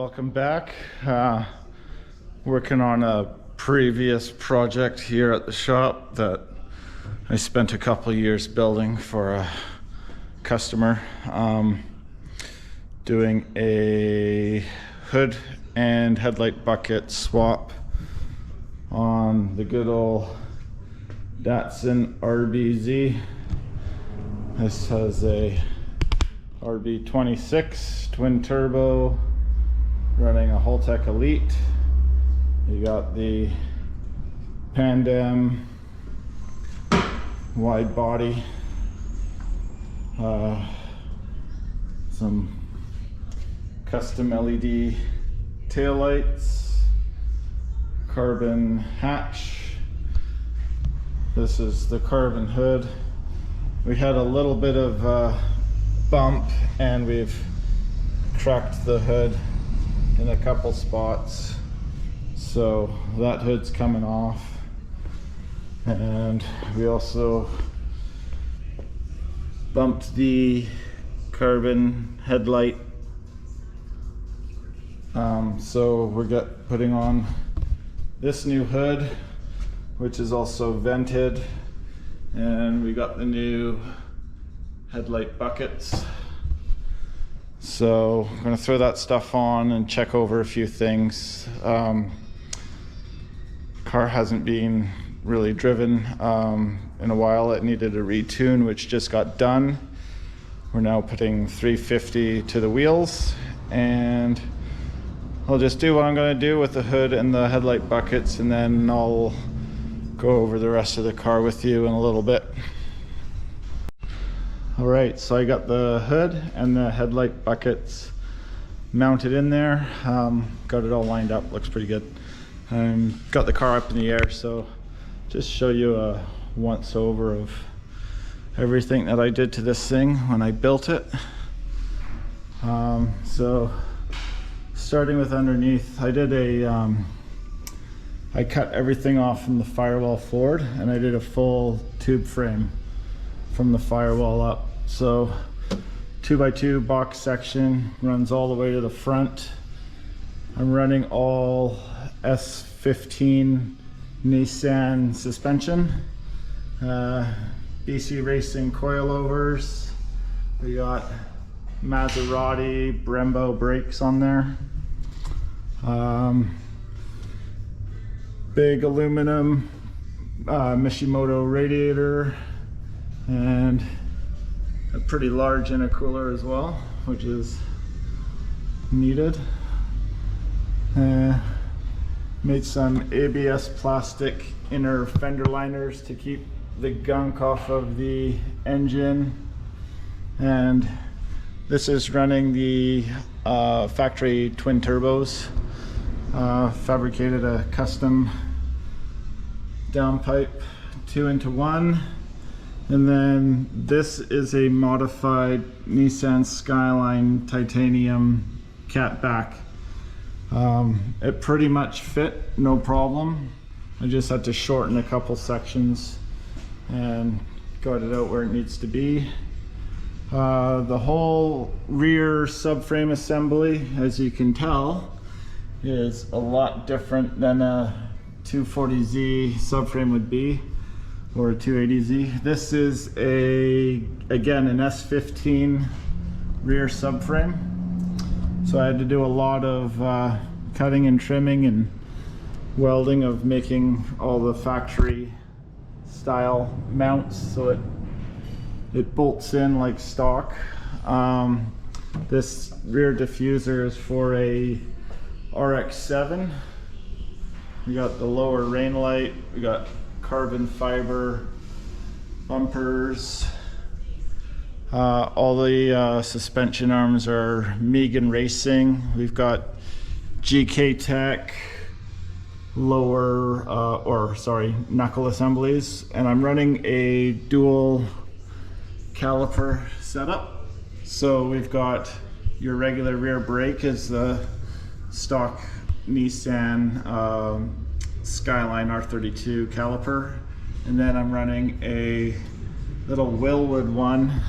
welcome back. Working on a previous project here at the shop that I spent a couple years building for a customer. Doing a hood and headlight bucket swap on the good old Datsun RBZ. This has a RB26 twin turbo running a Holtec Elite. You got the Pandem wide body, some custom LED taillights, carbon hatch. This is the carbon hood. We had a little bit of bump and we've cracked the hood in a couple spots, so that hood's coming off. And we also bumped the carbon headlight, so we're putting on this new hood, which is also vented, and we got the new headlight buckets. So I'm going to throw that stuff on and check over a few things. Car hasn't been really driven in a while. It needed a retune, which just got done. We're now putting 350 to the wheels, and I'll just do what I'm going to do with the hood and the headlight buckets, and then I'll go over the rest of the car with you in a little bit. Alright, so I got the hood and the headlight buckets mounted in there. Got it all lined up, looks pretty good. Got the car up in the air, so just show you a once over of everything that I did to this thing when I built it. So starting with underneath, I cut everything off from the firewall forward, and I did a full tube frame from the firewall up. So 2x2 box section runs all the way to the front. I'm running all S15 Nissan suspension, BC Racing coilovers. We got Maserati Brembo brakes on there. Big aluminum Mishimoto radiator, and a pretty large intercooler as well, which is needed. Made some ABS plastic inner fender liners to keep the gunk off of the engine, and this is running the factory twin turbos. Fabricated a custom downpipe 2-into-1, and then this is a modified Nissan Skyline titanium catback. It pretty much fit, no problem. I just had to shorten a couple sections and got it out where it needs to be. The whole rear subframe assembly, as you can tell, is a lot different than a 240Z subframe would be, or a 280Z. This is again an S15 rear subframe, so I had to do a lot of cutting and trimming and welding of making all the factory style mounts so it bolts in like stock. This rear diffuser is for a RX-7. We got the lower rain light, we got carbon fiber bumpers. All the suspension arms are Megan Racing. We've got GK Tech lower, knuckle assemblies, and I'm running a dual caliper setup. So we've got your regular rear brake is the stock Nissan Skyline R32 caliper, and then I'm running a little Willwood one,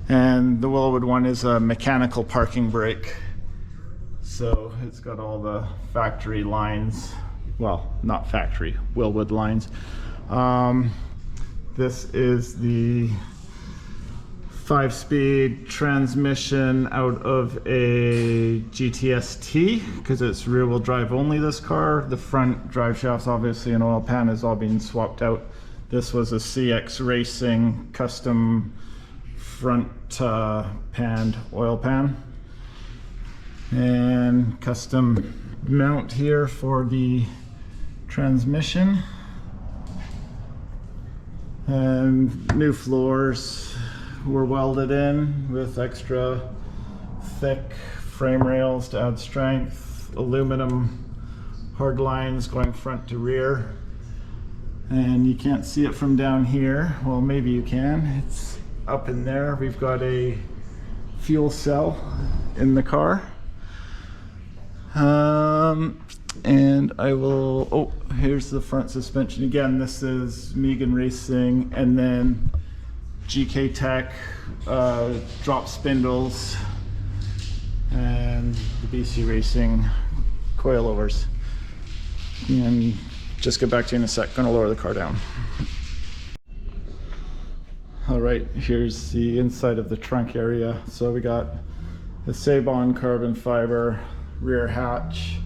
and the Willwood one is a mechanical parking brake. So it's got all the factory lines, well, not factory, Willwood lines. This is the 5-speed transmission out of a GTS-T because it's rear-wheel drive only, this car. The front drive shaft's obviously an oil pan, is all being swapped out. This was a CX Racing custom front panned oil pan. And custom mount here for the transmission. And new floors were welded in with extra thick frame rails to add strength, aluminum hard lines going front to rear. And you can't see it from down here. Well, maybe you can. It's up in there. We've got a fuel cell in the car. And I will, oh, here's the front suspension again. This is Megan Racing, and then GK Tech drop spindles, and the BC Racing coilovers. And just get back to you in a sec. Gonna lower the car down. All right, here's the inside of the trunk area. So we got the Sabon carbon fiber rear hatch,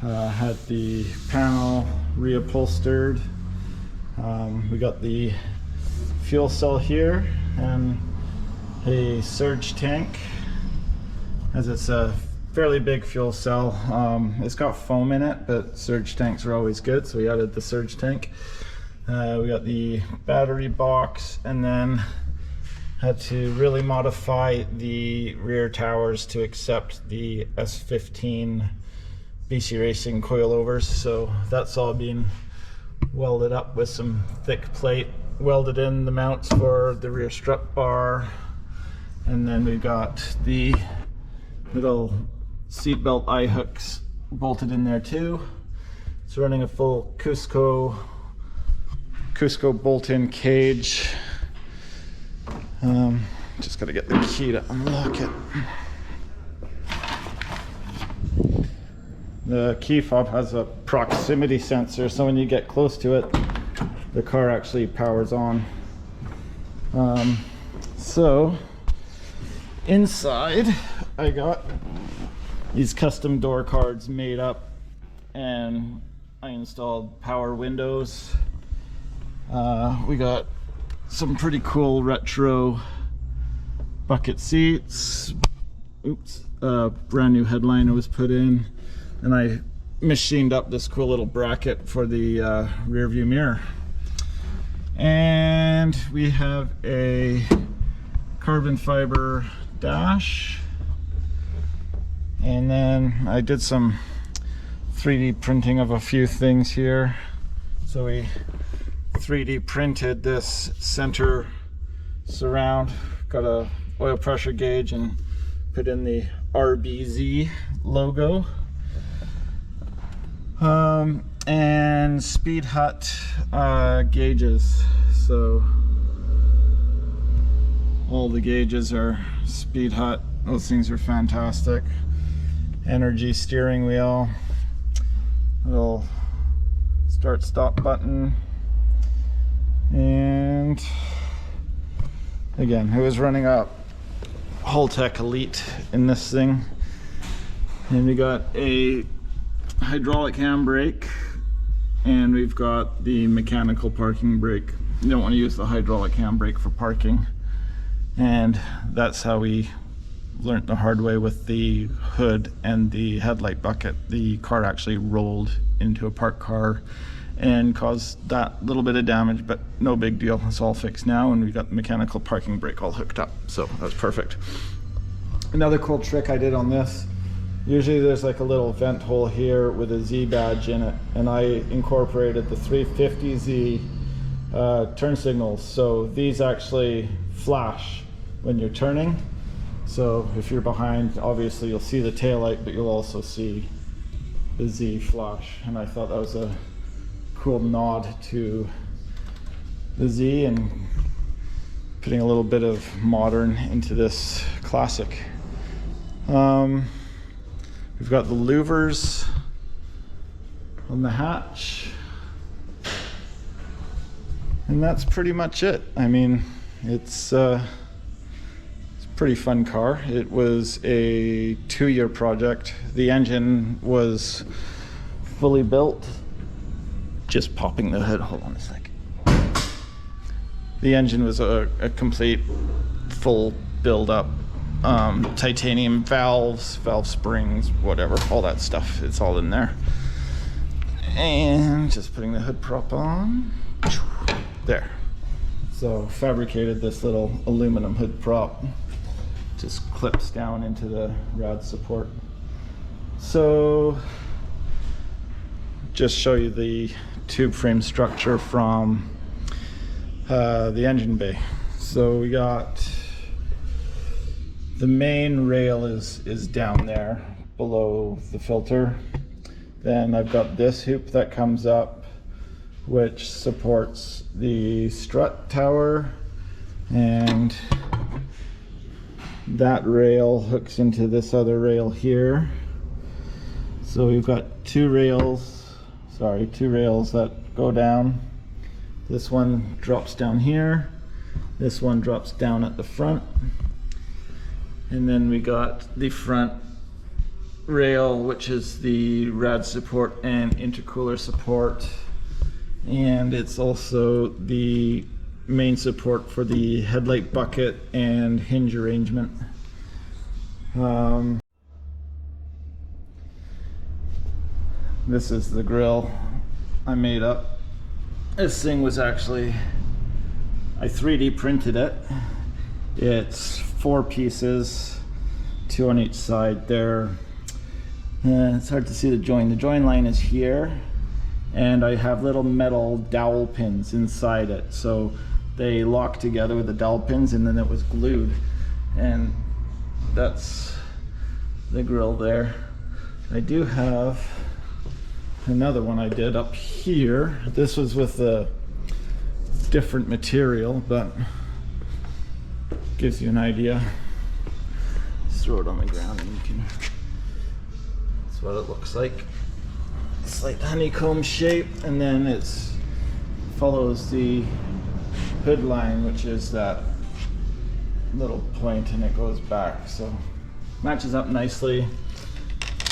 had the panel reupholstered. We got the fuel cell here and a surge tank, as it's a fairly big fuel cell. It's got foam in it, but surge tanks are always good, so we added the surge tank. We got the battery box, and then had to really modify the rear towers to accept the S15 BC Racing coilovers. So that's all being welded up with some thick plate, welded in the mounts for the rear strut bar. And then we've got the little seatbelt eye hooks bolted in there too. It's running a full Cusco bolt-in cage. Just gotta get the key to unlock it. The key fob has a proximity sensor, so when you get close to it, the car actually powers on. So inside, I got these custom door cards made up, and I installed power windows. We got some pretty cool retro bucket seats. Oops, brand new headliner was put in, and I machined up this cool little bracket for the rear view mirror. And we have a carbon fiber dash, and then I did some 3D printing of a few things here. So we 3D printed this center surround, got a oil pressure gauge, and put in the RBZ logo, and Speed Hut gauges. So all the gauges are Speed Hut. Those things are fantastic. Energy steering wheel, little start stop button. And again, it was running a Holtec Elite in this thing. And we got a hydraulic handbrake, and we've got the mechanical parking brake. You don't want to use the hydraulic handbrake for parking. And that's how we learned the hard way with the hood and the headlight bucket. The car actually rolled into a parked car and caused that little bit of damage, but no big deal. It's all fixed now, and we got the mechanical parking brake all hooked up, so that's perfect. Another cool trick I did on this, usually there's like a little vent hole here with a Z badge in it, and I incorporated the 350Z turn signals, so these actually flash when you're turning. So if you're behind, obviously you'll see the taillight, but you'll also see the Z flash, and I thought that was a cool nod to the Z and putting a little bit of modern into this classic. We've got the louvers on the hatch. And that's pretty much it. I mean, it's a pretty fun car. It was a 2-year project. The engine was fully built. Just popping the hood, hold on a sec. The engine was a complete full build up. Titanium valves, valve springs, whatever, all that stuff. It's all in there. And just putting the hood prop on. There. So fabricated this little aluminum hood prop. Just clips down into the rad support. So just show you the tube frame structure from the engine bay. So we got the main rail is down there below the filter. Then I've got this hoop that comes up, which supports the strut tower, and that rail hooks into this other rail here. So we've got two rails that go down. This one drops down here, this one drops down at the front, and then we got the front rail, which is the rad support and intercooler support, and it's also the main support for the headlight bucket and hinge arrangement. This is the grill I made up. This thing was actually, I 3D printed it. It's 4 pieces, 2 on each side there. It's hard to see the join. The join line is here, and I have little metal dowel pins inside it. So they lock together with the dowel pins, and then it was glued. And that's the grill there. I do have another one I did up here. This was with a different material, but gives you an idea. Just throw it on the ground and you can, that's what it looks like. It's like honeycomb shape, and then it follows the hood line, which is that little point, and it goes back. So matches up nicely.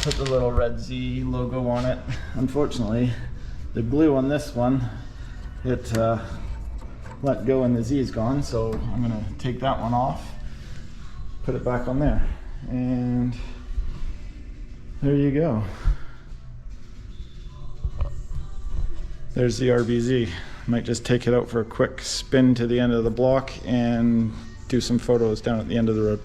Put the little red Z logo on it. Unfortunately, the glue on this one, it let go and the Z is gone, so I'm gonna take that one off, put it back on there, and there you go. There's the RBZ. Might just take it out for a quick spin to the end of the block and do some photos down at the end of the road.